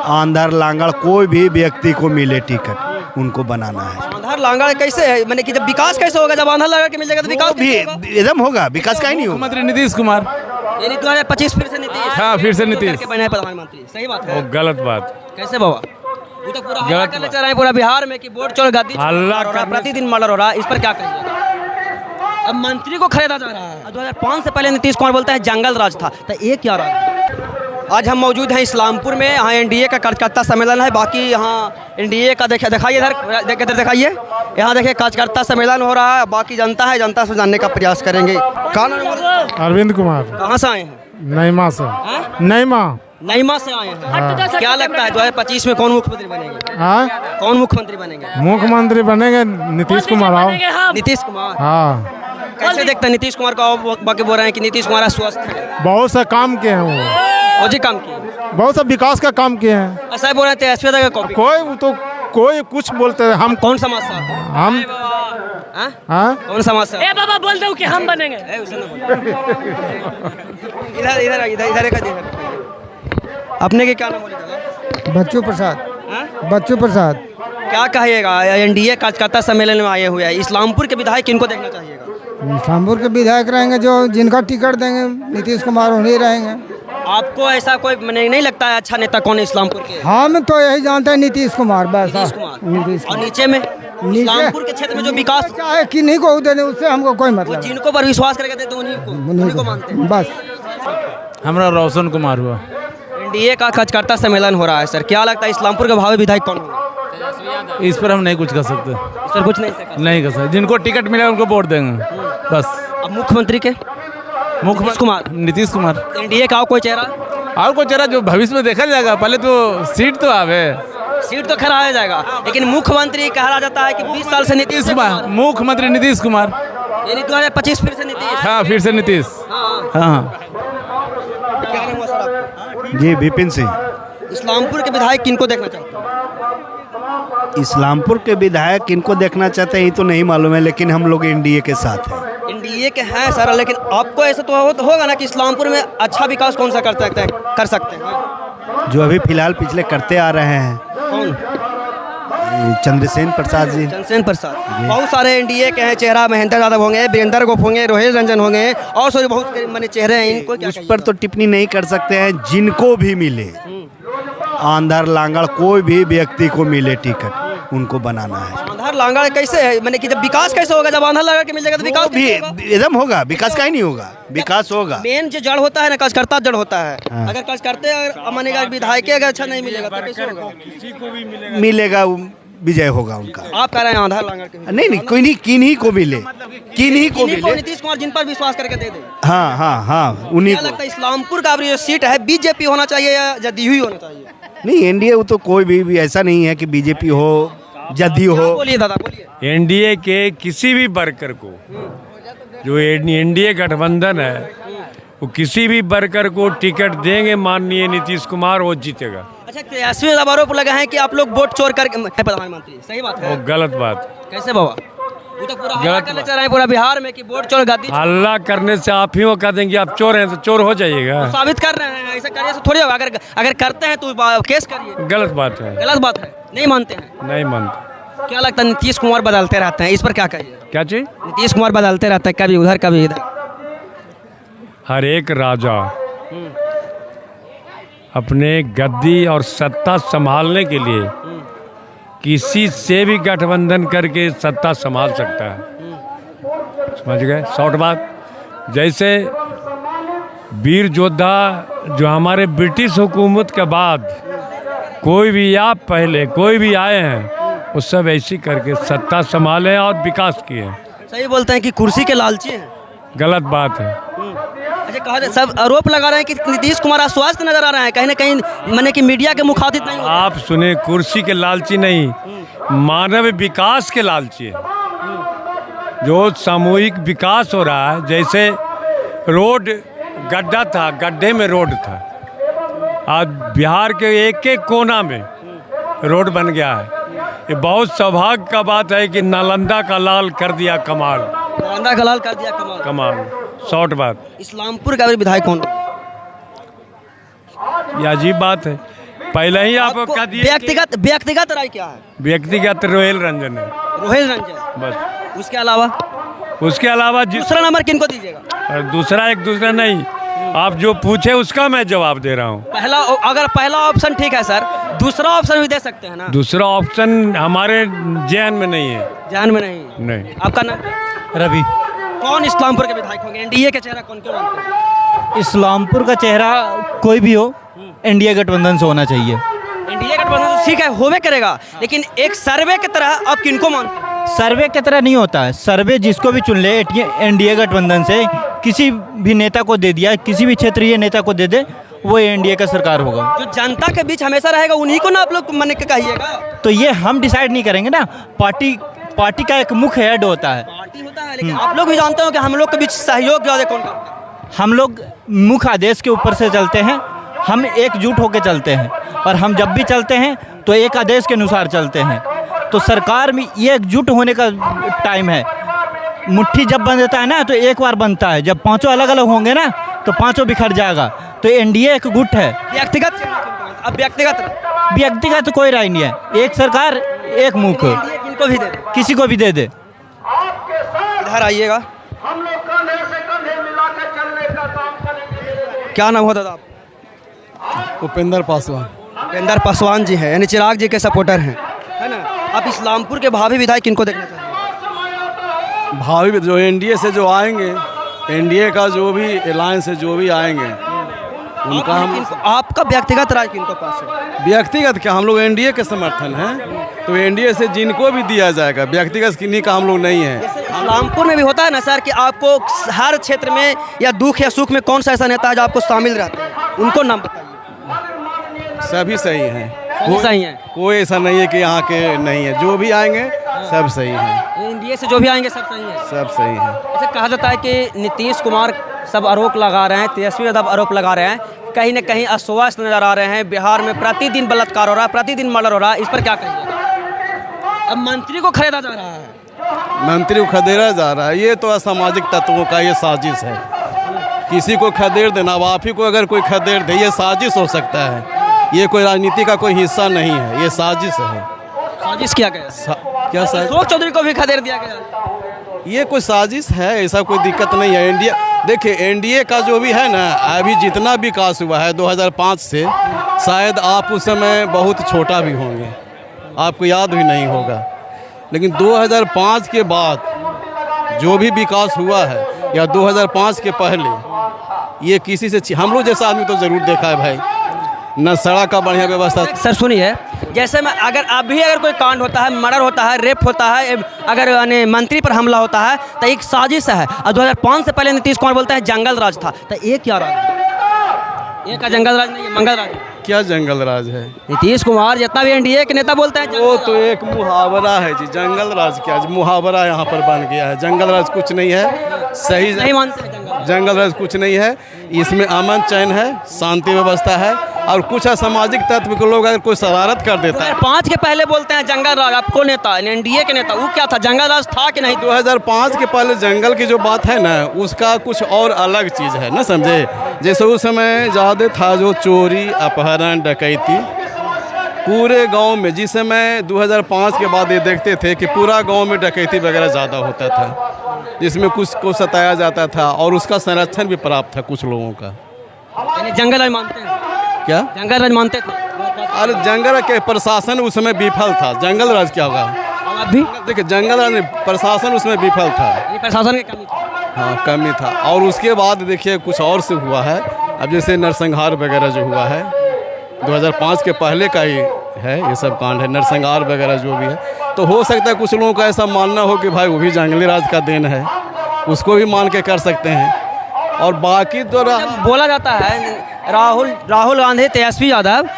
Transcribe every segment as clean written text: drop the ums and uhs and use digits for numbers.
आंधर लांगड़ कोई भी व्यक्ति को मिले टिकट उनको बनाना है। आंधर लांगड़ कैसे है, मैंने कि जब विकास कैसे होगा, जब आंधर लांगड़ के मिल जाएगा तो विकास भी एकदम होगा, विकास का ही नहीं होगा। मुख्यमंत्री नीतीश कुमार। यानी 2025 फिर से नीतीश। हाँ, फिर से नीतीश करके बने हैं प्रधानमंत्री। सही बात है। वो गलत बात। कैसे बाबा? वो तो पूरा हल्ला करने चल रहे हैं पूरा बिहार में कि वोट चोर गद्दी हल्ला हो रहा है, प्रतिदिन मर्डर हो रहा है। इस पर क्या कहिएगा? अब मंत्री को खरीदा जा रहा है। 2005 से पहले नीतीश कुमार बोलते हैं जंगल राज था, तो ये क्या रहा? आज हम मौजूद हैं इस्लामपुर में। यहाँ एनडीए का कार्यकर्ता सम्मेलन है। बाकी यहाँ एनडीए का दिखाइए, इधर दिखाइए। यहाँ देखिए कार्यकर्ता सम्मेलन हो रहा है। बाकी जनता है, जनता से जानने का प्रयास करेंगे। कहाँ नाम है? अरविंद कुमार। कहाँ से आए हैं? नईमा से। नईमा से आए हैं। क्या लगता है 2025 में कौन मुख्यमंत्री बनेंगे? हाँ, कौन मुख्यमंत्री बनेंगे? मुख्यमंत्री बनेंगे नीतीश कुमार। आओ नीतीश कुमार। हाँ, कैसे देखते हैं नीतीश कुमार को? बाकी बोल रहे हैं कि नीतीश कुमार स्वस्थ है। बहुत सा काम किए हैं वो, जी काम किए, बहुत सा विकास का काम किए हैं। ऐसा बोल रहे थे एसपी का कॉपी। कोई कुछ बोलते हैं। हम कौन समाज से आते हैं? हम हाँ, कौन समाज से? ए बाबा बोल दो कि हम बनेंगे। इधर इधर इधर इधर अपने के क्या नाम बोले दादा? बच्चू प्रसाद। बच्चू प्रसाद। क्या कहिएगा, एनडीए कार्यकर्ता सम्मेलन में आए हुए हैं। इस्लामपुर के विधायक किनको देखना चाहिएगा? इस्लामपुर के विधायक रहेंगे जो जिनका टिकट देंगे, नीतीश कुमार उन्हीं रहेंगे। आपको ऐसा कोई नहीं लगता है अच्छा नेता कौन है इस्लामपुर के? हम तो यही जानते हैं नीतीश कुमार, बस। नीतीश कुमार। नीतीश और नीचे में इस्लामपुर के क्षेत्र में जो विकास चाहे किन्हीं को दे दें, उससे हमको कोई मतलब जिनको पर विश्वास करके देते उन्हीं को मानते हैं। बस। हमारा रोशन कुमार हुआ। एनडीए का कार्यकर्ता सम्मेलन हो रहा है सर, क्या लगता है इस्लामपुर के भावी विधायक कौन होगा? इस पर हम नहीं कुछ कर सकते। इस पर कुछ नहीं कर सकते। जिनको टिकट मिले उनको वोट देंगे बस। अब मुख्यमंत्री के नीतीश कुमार। एनडीए का कोई चेहरा? और कोई चेहरा जो भविष्य में देखा जाएगा। पहले तो सीट तो आवे। सीट तो खरा आ जाएगा, लेकिन मुख्यमंत्री कहा जाता है कि 20 साल से नीतीश कुमार। मुख्यमंत्री नीतीश कुमार। यानी 2025 फिर से नीतीश। हाँ, फिर से नीतीश। हाँ। क्या नाम हुआ सर आपका? जी विपिन सिंह। इस्लामपुर के विधायक किनको देखना चाहते हैं? इस्लामपुर के विधायक किनको देखना चाहते हैं ये तो नहीं मालूम है, लेकिन हम लोग एनडीए के साथ हैं। एनडीए के हैं सर, लेकिन आपको ऐसा तो होगा ना कि इस्लामपुर में अच्छा विकास कौन सा कर सकते हैं? जो अभी फिलहाल पिछले करते आ रहे हैं। कौन? चंद्रसेन प्रसाद जी। चंद्रसेन प्रसाद। बहुत सारे एनडीए के हैं चेहरा। महेंद्र यादव होंगे, वीरेंद्र गोप होंगे, रोहित रंजन होंगे, और सारे बहुत माने चेहरे हैं। इनको क्या उस पर तो टिप्पणी नहीं कर सकते हैं। जिनको भी मिले, आंधर लांगड़ कोई भी व्यक्ति को मिले टिकट उनको बनाना है। आंधर लांगड़ कैसे है, मैंने कि जब विकास कैसे होगा, जब आंधर लांगड़ के मिल जाएगा तो विकास भी एकदम होगा, विकास का ही नहीं होगा, विकास होगा। मेन जो जड़ होता है ना, कार्यकर्ता जड़ होता है। अगर कार्यकर्ता अगर मानेगा विधायक अगर अच्छा नहीं मिलेगा तो कैसे होगा? किसी को भी मिलेगा, विजय होगा उनका। आप कह रहे हैं आंधर लांगड़ के? नहीं, कोई नहीं, किन्हीं को मिले, किन्हीं को मिले। नीतीश कुमार जिन पर विश्वास करके दे दे। हाँ, उन्हीं क्या को। लगता है इस्लामपुर का जो सीट है बीजेपी होना चाहिए या जदयू ही होना चाहिए? नहीं, एनडीए वो तो कोई भी ऐसा नहीं है कि बीजेपी हो जदयू हो। बोलिए दादा, बोलिए। एनडीए के किसी भी वर्कर को, जो एनडीए गठबंधन है, वो किसी भी वर्कर को टिकट देंगे माननीय नीतीश कुमार, वो जीतेगा। अच्छा, तेजस्वी आरोप लगा है कि आप लोग वोट चोर कर प्रधानमंत्री। सही बात है? वो गलत बात। कैसे बाबा? वो तो पूरा हल्ला करने चल रहे हैं पूरा बिहार में कि वोट चोर गद्दी। हल्ला करने से आप ही वो कह देंगे आप चोर हैं तो चोर हो जाइएगा। तो साबित कर रहे हैं, ऐसा करने से थोड़ी होगा। अगर करते हैं तो केस करिए। गलत बात है। गलत बात है, नहीं मानते हैं? नहीं मानते। क्या लगता है नीतीश कुमार बदलते रहते हैं, इस पर क्या कहिए? क्या चीज? नीतीश कुमार बदलते रहते हैं, कभी उधर कभी इधर। हर एक राजा अपने गद्दी और सत्ता संभालने के लिए किसी से भी गठबंधन करके सत्ता संभाल सकता है। समझ गए? शॉर्ट बात। जैसे वीर योद्धा जो हमारे ब्रिटिश हुकूमत के बाद कोई भी या पहले कोई भी आए हैं, वो सब ऐसी करके सत्ता संभाले और विकास किए। सही बोलते हैं कि कुर्सी के लालची हैं। गलत बात है। अच्छा, कहा सब आरोप लगा रहे हैं कि नीतीश कुमार अस्वस्थ नजर आ रहे हैं, कहीं ना कहीं मैंने कि मीडिया के मुखातिब नहीं होते। आप सुने, कुर्सी के लालची नहीं, मानव विकास के लालची है। जो सामूहिक विकास हो रहा है, जैसे रोड गड्ढा था, गड्ढे में रोड था, आज बिहार के एक एक कोना में रोड बन गया है। ये बहुत सौभाग्य का बात है कि नालंदा का लाल कर दिया कमाल। नालंदा का लाल कर दिया कमाल। शॉर्ट बात। इस्लामपुर का विधायक कौन? ये अजीब बात है। पहले ही आपको कह दिया कि व्यक्तिगत राय क्या है? व्यक्तिगत रोहिल रंजन है रोहित रंजन, बस। उसके अलावा दूसरा नंबर किनको दीजिएगा? और दूसरा एक दूसरा नहीं, आप जो पूछे उसका मैं जवाब दे रहा हूँ। अगर पहला ऑप्शन ठीक है सर, दूसरा ऑप्शन भी दे सकते हैं ना? दूसरा ऑप्शन हमारे जहन में नहीं है। जहन में नहीं। आपका नाम क्या? रवि। कौन इस्लामपुर के विधायक होंगे? एनडीए के चेहरा कौन क्यों मानते हैं? इस्लामपुर का चेहरा कोई भी हो, एनडीए गठबंधन से होना चाहिए। एनडीए गठबंधन तो ठीक है, होवे करेगा, लेकिन एक सर्वे की तरह आप किनको मानते हैं? सर्वे की तरह नहीं होता है। सर्वे जिसको भी चुन ले एनडीए गठबंधन से, किसी भी नेता को दे दिया, किसी भी क्षेत्रीय नेता को दे दे, वो एनडीए का सरकार होगा। जो जनता के बीच हमेशा रहेगा उन्हीं को ना आप लोग मन के कहिएगा। तो ये हम डिसाइड नहीं करेंगे ना, पार्टी का एक मुख्य हेड होता है। पार्टी होता है, लेकिन आप लोग भी जानते हो कि हम लोग के बीच सहयोग ज़्यादा कौन करता है? हम लोग मुख्य आदेश के ऊपर से चलते हैं, हम एकजुट होकर चलते हैं, और हम जब भी चलते हैं तो एक आदेश के अनुसार चलते हैं। तो सरकार में ये एकजुट होने का टाइम है। मुट्ठी जब बन जाता है ना तो एक बार बनता है, जब पांचों अलग अलग होंगे ना तो पांचों बिखर जाएगा। तो एनडीए एक गुट है। व्यक्तिगत तो कोई राय नहीं है, एक सरकार एक मुख्य, किनको भी दे, किसी को भी दे दे। इधर आइएगा। क्या नाम होता था आप? उपेंद्र पासवान। उपेंद्र पासवान जी हैं, यानी चिराग जी के सपोर्टर हैं, है ना? आप इस्लामपुर के भावी विधायक किनको देखना चाहेंगे? भावी जो एनडीए से जो आएंगे, एनडीए का जो भी अलायंस से जो भी आएंगे उनका हम। आपका व्यक्तिगत राय किनको पास है? व्यक्तिगत क्या, हम लोग एनडीए के समर्थन हैं, तो एनडीए से जिनको भी दिया जाएगा, व्यक्तिगत किन्हीं का हम लोग नहीं है। इस्लामपुर में भी होता है ना सर कि आपको हर क्षेत्र में या दुख या सुख में कौन सा ऐसा नेता है जो आपको शामिल रहता है, उनको नाम बताइए। सभी सही हैं, सही है, कोई ऐसा नहीं है कि यहाँ के नहीं है, जो भी आएंगे सब सही हैं। एनडीए से जो भी आएंगे सब सही है, सब सही है। ऐसे कहा जाता है कि नीतीश कुमार सब आरोप लगा रहे हैं, तेजस्वी यादव आरोप लगा रहे हैं, कहीं ना कहीं अस्वस्थ नजर आ रहे हैं। बिहार में प्रतिदिन बलात्कार हो रहा है, प्रतिदिन मर्डर हो रहा है, इस पर क्या कहिएगा? अब मंत्री को खरीदा जा रहा है, मंत्री को खदेड़ा जा रहा है, ये तो असामाजिक तत्वों का ये साजिश है। किसी को खदेड़ देना, अब आप ही को अगर कोई खदेड़ दे, ये साजिश हो सकता है, ये कोई राजनीति का कोई हिस्सा नहीं है, ये साजिश है। साजिश किया गया? क्या साजिश? अशोक चौधरी को भी खदेड़ दिया गया। ये कोई साजिश है, ऐसा कोई दिक्कत नहीं है। इंडिया देखिए, एनडीए का जो भी है ना, अभी जितना विकास हुआ है 2005 से, शायद आप उस समय बहुत छोटा भी होंगे, आपको याद भी नहीं होगा, लेकिन 2005 के बाद जो भी विकास हुआ है या 2005 के पहले, ये किसी से, हम लोग जैसा आदमी तो ज़रूर देखा है भाई, न सड़क का बढ़िया व्यवस्था। सर सुनिए, जैसे में अगर कोई कांड होता है, मर्डर होता है, रेप होता है, अगर मंत्री पर हमला होता है तो एक साजिश है। और 2005 से पहले नीतीश कुमार बोलते हैं जंगल राज था, तो ये क्या राज है? ये का जंगल राज नहीं है, मंगल राज। क्या जंगल राज है? नीतीश कुमार जितना भी एनडीए के नेता बोलते हैं वो तो एक मुहावरा है जी। जंगल राज क्या मुहावरा यहाँ पर बन गया है? जंगल राज कुछ नहीं है, सही नहीं मानते हैं जंगल राज कुछ नहीं है। इसमें अमन चैन है, शांति व्यवस्था है, और कुछ असामाजिक तत्व के लोग अगर कोई शरारत कर देता है। 2005 के पहले बोलते हैं जंगल राज, आपको नेता एनडीए के नेता, वो क्या था? जंगल राज था कि नहीं? 2005 के पहले जंगल की जो बात है ना, उसका कुछ और अलग चीज़ है ना, समझे? जैसे उस समय ज़्यादा था जो चोरी, अपहरण, डकैती पूरे गांव में। जिस समय 2005 के बाद ये देखते थे कि पूरा गांव में डकैती वगैरह ज़्यादा होता था, जिसमें कुछ को सताया जाता था और उसका संरक्षण भी प्राप्त था कुछ लोगों का। यानी जंगल राज मानते हैं? क्या जंगल राज मानते थे? अरे जंगल के प्रशासन उस समय विफल था, जंगल राज क्या होगा? अभी देखिए, जंगल राज प्रशासन उसमें विफल था, प्रशासन की कमी थी। हाँ कमी था। और उसके बाद देखिए कुछ और से हुआ है। अब जैसे नरसंहार वगैरह जो हुआ है 2005 के पहले का ही है, ये सब कांड है, नरसंहार वगैरह जो भी है। तो हो सकता है कुछ लोगों का ऐसा मानना हो कि भाई वो भी जंगली राज का देन है, उसको भी मान के कर सकते हैं। और बाकी तो बोला जाता है राहुल गांधी, तेजस्वी यादव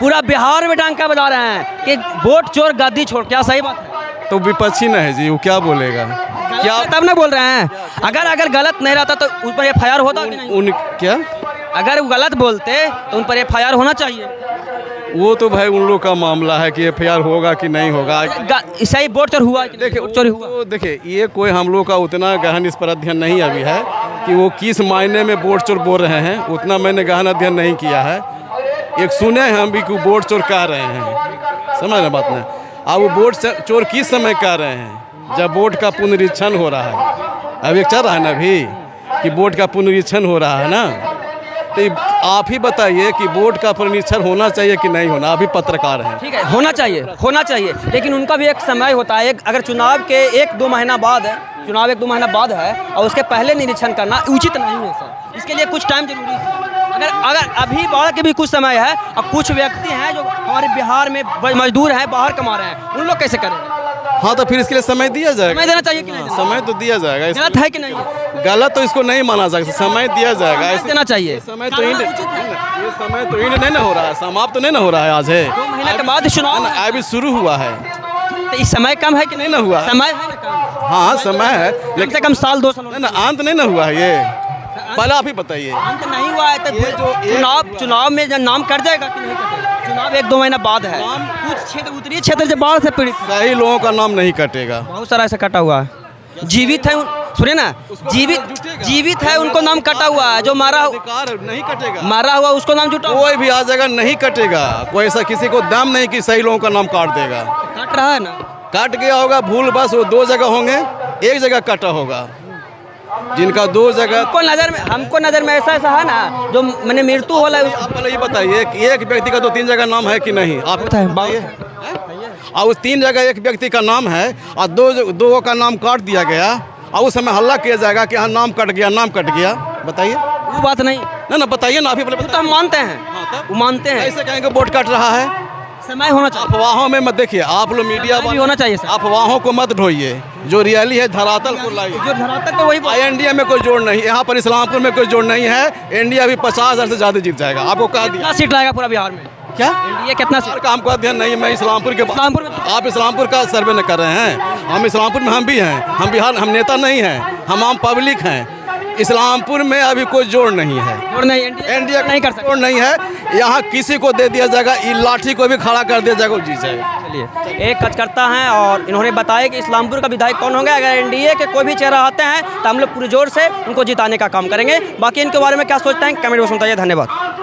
पूरा बिहार में डंका बजा रहे हैं कि वोट चोर गद्दी छोड़, क्या सही बात है? तो विपक्षी न है जी, वो क्या बोलेगा? क्या तब ना बोल रहे हैं? अगर गलत नहीं रहता तो उन पर एफआईआर होता कि नहीं? क्या अगर वो गलत बोलते तो उन पर एफआईआर होना चाहिए। वो तो भाई उन लोग का मामला है कि एफआईआर होगा कि नहीं होगा। सही वोट चोर हुआ? देखिए वोट चोरी हुआ, तो देखिए ये कोई हम लोग का उतना गहन इस पर अध्ययन नहीं अभी है कि वो किस मायने में वोट चोर बोल रहे हैं, उतना मैंने गहन अध्ययन नहीं किया है। एक सुने हैं हम भी कि वोट चोर कह रहे हैं, समझ रहे बात ना। अब वो वोट चोर किस समय कह रहे हैं, जब वोट का पुनरीक्षण हो रहा है। अब एक चल रहा है ना अभी कि वोट का पुनरीक्षण हो रहा है ना, तो आप ही बताइए कि वोट का पुनरीक्षण होना चाहिए कि नहीं होना। अभी पत्रकार हैं, ठीक है, होना चाहिए, लेकिन उनका भी एक समय होता है। अगर चुनाव के 1-2 महीना बाद है, चुनाव 1-2 महीना बाद है और उसके पहले निरीक्षण करना उचित नहीं है सर। इसके लिए कुछ टाइम जरूरी है। अगर अभी बाढ़ के भी कुछ समय है और कुछ व्यक्ति हैं जो हमारे बिहार में मजदूर हैं, बाहर कमा रहे हैं, उन लोग कैसे करेंगे? हाँ तो फिर इसके लिए समय दिया जाएगा। समय देना चाहिए कि नहीं? समय तो दिया जाएगा। गलत है कि नहीं? गलत तो इसको नहीं माना सकता, समय दिया जाएगा। समय देना चाहिए। समय तो ये समय तो नहीं ना हो रहा है, समाप्त तो नहीं ना हो रहा है। आज है 2 महीने के बाद चुनाव अभी शुरू हुआ है, तो इस समय कम है कि नहीं ना हुआ है? समय है ना कम? हाँ समय है, कम से कम साल 2 साल ना अंत नहीं ना हुआ है। ये पहले आप ही बताइए। अंत नहीं हुआ है तो चुनाव में नाम कट जाएगा कि नहीं कटेगा? चुनाव 1-2 महीना बाद है। कुछ क्षेत्र, उत्तरी क्षेत्र से बाढ़ से पीड़ित कई लोगों का नाम नहीं कटेगा, बहुत सारा ऐसा कटा हुआ है। जीवित है, सुनिए ना, जीवित है, उनको नाम कटा हुआ है। जो मारा नहीं कटेगा, मारा हुआ उसको नाम जुटा कोई भी आ जाएगा, नहीं कटेगा। कोई ऐसा किसी को दम नहीं कि सही लोगों का नाम काट देगा। कट रहा है ना, काट गया होगा भूल, बस वो 2 जगह होंगे, एक जगह कटा होगा। जिनका 2 जगह हमको नजर में ऐसा है ना, जो मैंने मृत्यु होला आप पहले ये बताइए कि एक व्यक्ति का तो 3 जगह नाम है कि नहीं? आप बताइए। और उस 3 जगह एक व्यक्ति का नाम है और 2 का नाम काट दिया गया और उस समय हल्ला किया जाएगा कि हाँ नाम कट गया। बताइए, वो बात नहीं ना बताइए ना, आप ही पहले तो हम मानते हैं। हाँ, वो मानते हैं। ऐसे कहेंगे वोट कट रहा है। समय होना चाहिए। अफवाहों में मत देखिए, आप लोग मीडिया भी होना चाहिए सर। अफवाहों को मत ढोइए, जो रियली है धरातल को लाइए। जो धरातल पे वही इंडिया में कोई जोड़ नहीं, यहाँ पर इस्लामपुर में कोई जोड़ नहीं है। इंडिया भी 50,000 से ज़्यादा जीत जाएगा, आपको कह दिया। कितना सीट लाएगा पूरा बिहार में? क्या एनडीए कितना सीट? का हमको अध्ययन नहीं है। मैं इस्लामपुर में आप इस्लामपुर का सर्वे न कर रहे हैं। हम इस्लामपुर में हम भी हैं, हम बिहार, हम नेता नहीं हैं, हम आम पब्लिक हैं। इस्लामपुर में अभी कोई जोड़ नहीं है, जोड़ नहीं, इंडिया नहीं कर सकते, जोड़ नहीं है। यहाँ किसी को दे दिया जाएगा, लाठी को भी खड़ा कर दिया जाएगा, जीत जाएगा। चलिए, एक कार्यकर्ता हैं और इन्होंने बताया कि इस्लामपुर का विधायक कौन होंगे। अगर एनडीए के कोई भी चेहरा आते हैं तो हम लोग पूरे जोर से उनको जिताने का काम करेंगे। बाकी इनके बारे में क्या सोचते हैं कमेंट बॉक्स में बताइए। धन्यवाद।